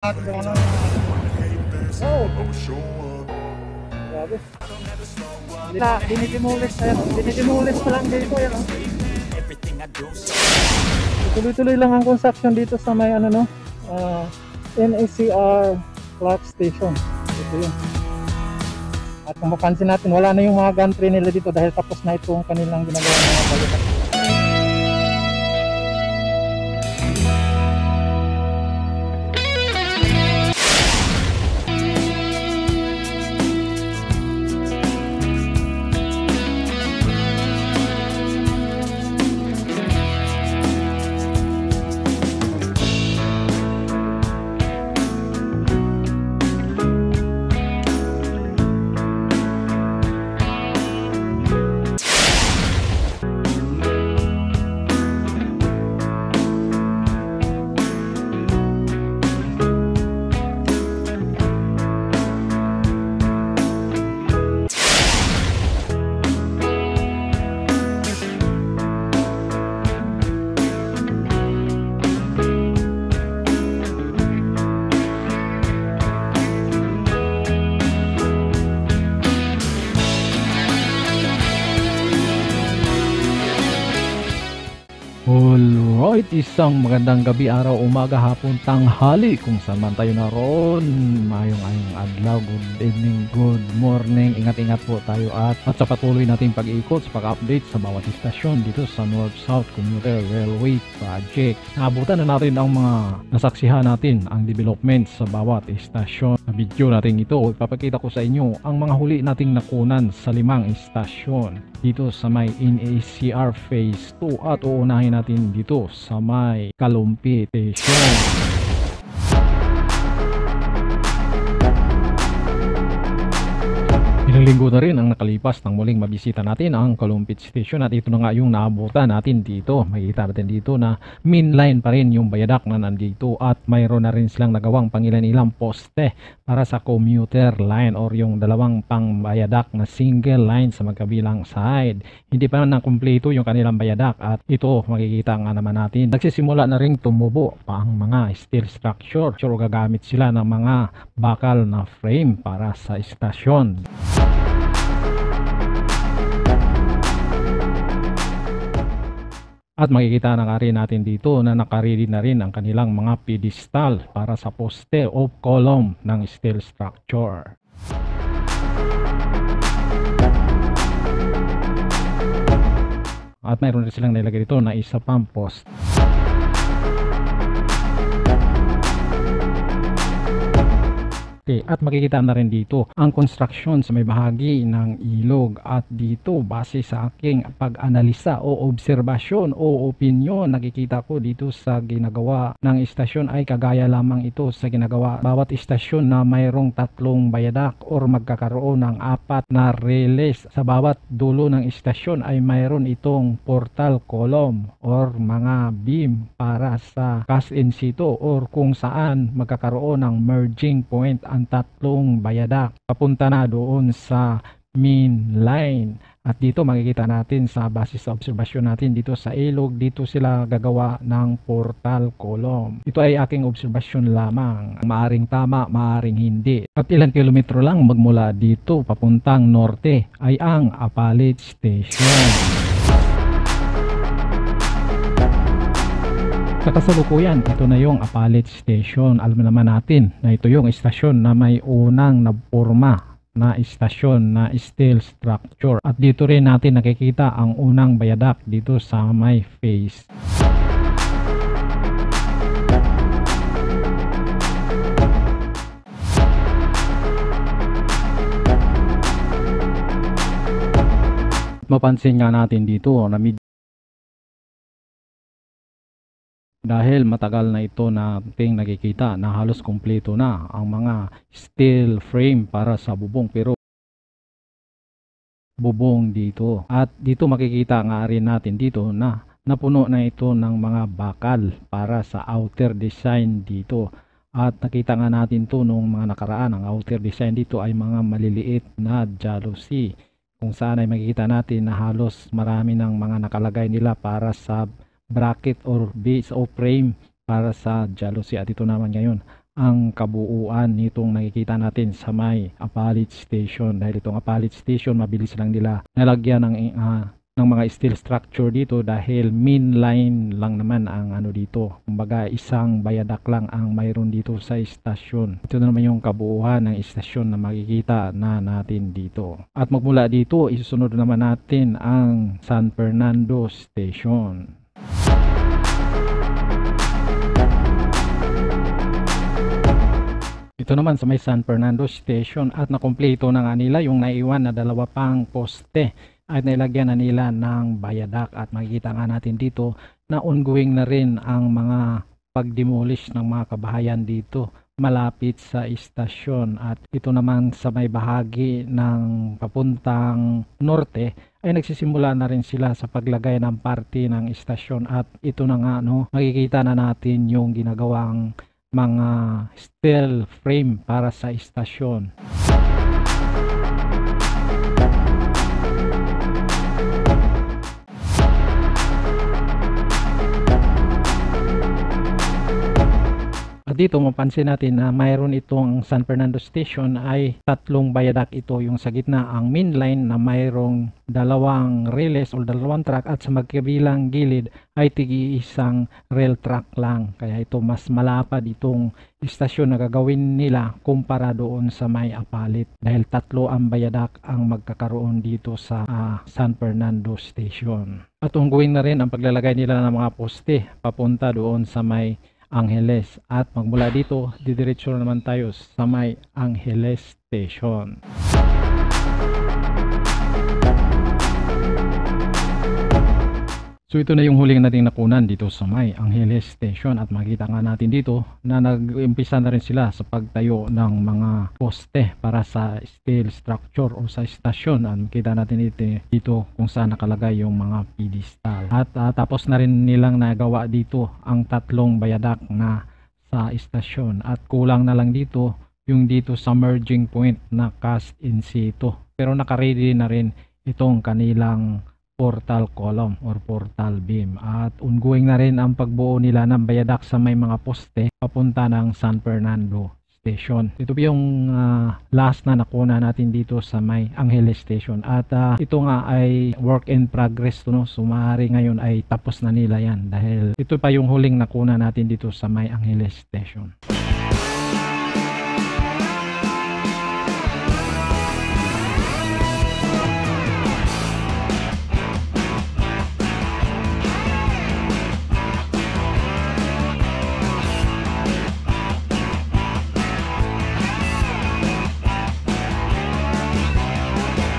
Ano? Oh, grabe. Dinidimulis na yan. Dinidimulis pa lang dito yan. Oh. Tuloy-tuloy lang ang construction dito sa may ano no, NACR Clark Station. Ito yun. At kung mapansin natin, wala na yung mga gantry nila dito dahil tapos na itong kanilang ginagawa ng mga balikat. Alright, isang magandang gabi, araw, umaga, hapon, tanghali kung saan man tayo naroon. Mayong adlaw, good evening, good morning. Ingat-ingat po tayo at sa patuloy nating pag-iikot sa pag-update sa bawat istasyon dito sa North-South Commuter Railway Project. Naabutan na natin ang mga nasaksihan natin ang development sa bawat istasyon. Sa video natin ito, ipapakita ko sa inyo ang mga huli nating nakunan sa 5 istasyon dito sa may NACR Phase 2 at uunahin natin dito sa may Kalumpi Station. Ilang linggo na rin ang nakalipas nang muling mabisita natin ang Kalumpit Station at ito na nga yung naabutan natin dito. Makikita natin dito na main line pa rin yung bayadak na nandito at mayroon na rin silang nagawang pangilan-ilang poste para sa commuter line or yung dalawang pangbayadak na single line sa magkabilang side. Hindi pa na kumpleto yung kanilang bayadak at ito makikita nga naman natin. Nagsisimula na rin tumubo pa ang mga steel structure. So gagamit sila ng mga bakal na frame para sa istasyon. At makikita na rin natin dito na nakaready na rin ang kanilang mga pedestal para sa poste o column ng steel structure. At mayroon rin silang nilagay dito na isa pang post. At makikita na rin dito ang construction sa may bahagi ng ilog at dito base sa aking pag-analisa o obserbasyon o opinion nakikita ko dito sa ginagawa ng istasyon ay kagaya lamang ito sa ginagawa bawat istasyon na mayroong 3 bayadak or magkakaroon ng 4 na reles. Sa bawat dulo ng istasyon ay mayroon itong portal column or mga beam para sa cast in situ or kung saan magkakaroon ng merging point ang 3 bayadak papunta na doon sa main line. At dito makikita natin sa basis sa obserbasyon natin dito sa ilog, dito sila gagawa ng portal column. Ito ay aking obserbasyon lamang, maaring tama, maaring hindi. At ilang kilometro lang magmula dito papuntang norte ay ang Apalit Station. Sa kasalukuyan, ito na yung Apalit Station. Alam naman natin na ito yung istasyon na may unang naporma na istasyon na steel structure. At dito rin natin nakikita ang unang bayadak dito sa may phase. Mapansin nga natin dito na dahil matagal na ito nating nakikita na halos kumpleto na ang mga steel frame para sa bubong pero bubong dito. At dito makikita nga rin natin dito na napuno na ito ng mga bakal para sa outer design dito. At nakita nga natin to nung mga nakaraan, ang outer design dito ay mga maliliit na jalousie kung saan ay makikita natin na halos marami ng mga nakalagay nila para sa bracket or base o frame para sa jalousie. At ito naman ngayon ang kabuuan nitong nakikita natin sa may Apalit Station. Dahil itong Apalit Station, mabilis lang nila nalagyan ng mga steel structure dito dahil main line lang naman ang ano dito. Kumbaga isang bayadak lang ang mayroon dito sa istasyon. Ito na naman yung kabuuan ng istasyon na makikita na natin dito. At magmula dito, isusunod naman natin ang San Fernando Station. Ito naman sa may San Fernando Station at nakumpleto na nga nila yung naiwan na dalawa pang poste at nilagyan na nila ng bayadak. At makikita nga natin dito na ongoing na rin ang mga pagdemolish ng mga kabahayan dito malapit sa istasyon. At ito naman sa may bahagi ng papuntang norte ay nagsisimula na rin sila sa paglagay ng parte ng istasyon. At ito na nga makikita na natin yung ginagawang mga steel frame para sa istasyon. At dito mapansin natin na mayroon itong San Fernando Station ay tatlong bayadak ito. Yung sa gitna ang main line na mayroong dalawang reles o dalawang track at sa magkabilang gilid ay tigi-isang rail track lang. Kaya ito mas malapad itong istasyon na gagawin nila kumpara doon sa may Apalit. Dahil tatlo ang bayadak ang magkakaroon dito sa San Fernando Station. At ongoing na rin ang paglalagay nila ng mga poste papunta doon sa may Angeles. At magmula dito, didiretso naman tayo sa may Angeles Station. So ito na yung huling nating nakunan dito sa may Angeles Station. At makita nga natin dito na nag-umpisa na rin sila sa pagtayo ng mga poste para sa steel structure o sa istasyon. At makita natin dito kung saan nakalagay yung mga pedestal. At tapos na rin nilang nagawa dito ang tatlong bayadak na sa istasyon. At kulang na lang dito yung dito sa merging point na cast in situ. Pero naka-ready na rin itong kanilang portal column or portal beam. At ongoing na rin ang pagbuo nila ng bayadak sa may mga poste papunta ng San Fernando Station. Ito yung last na nakuna natin dito sa may Angeles Station. At ito nga ay work in progress to, no? So maaari ngayon ay tapos na nila yan dahil ito pa yung huling nakuna natin dito sa may Angeles Station.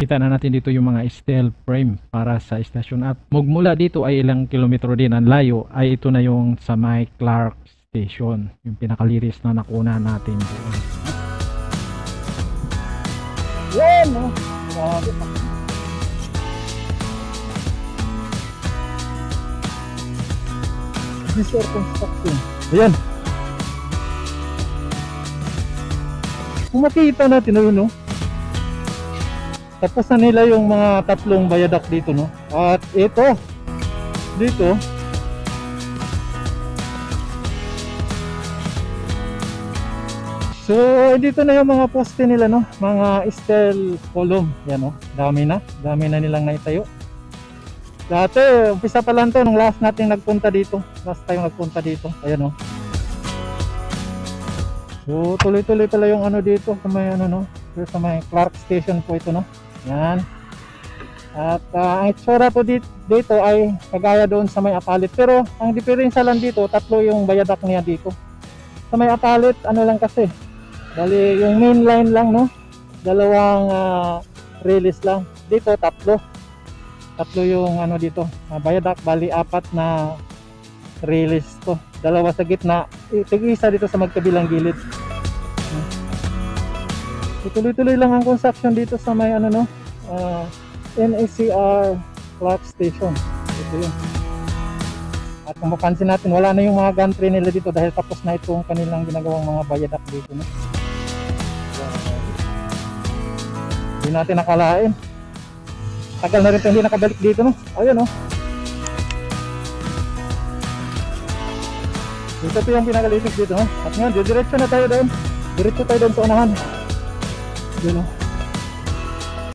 Kita na natin dito yung mga steel frame para sa istasyon. At magmula dito ay ilang kilometro din ang layo ay ito na yung sa may Clark Station, yung pinakaliris na nakuna natin doon. Yan, no? Grabe pa. This is construction. Ayan, Kung makita natin, no? Tapos na nila yung mga tatlong bayadak dito, no? At ito, dito, so dito na yung mga poste nila, no? Mga steel column, yan, no? Dami na nilang naitayo. Dati, umpisa pa lang to nung last natin nagpunta dito. Last tayong nagpunta dito, ayan, no? So tuloy-tuloy pala yung ano dito sa may ano, no? Sa may Clark Station po ito, no? Yan. At ang itsura po dito ay kagaya doon sa may Apalit. Pero ang diferensya lang dito, tatlo yung bayadak niya dito. Sa may Apalit, ano lang kasi, bali yung main line lang, no? Dalawang release lang. Dito tatlo yung ano dito, bayadak, bali apat na release to. Dalawa sa gitna, tig-isa dito sa magkabilang gilid. Tuloy-tuloy lang ang construction dito sa may ano, no, NACR Clark Station. Ito yun. At kung mapansin natin, wala na yung mga gantry nila dito dahil tapos na itong kanilang ginagawang mga bayadak dito, no? Hindi natin nakalain. Tagal na rin hindi nakabalik dito, no? Ayun, no? Ito po yung pinakalitik dito, no? At ngayon, diretso na tayo doon. Diretso tayo doon sa unahan. Yun, no?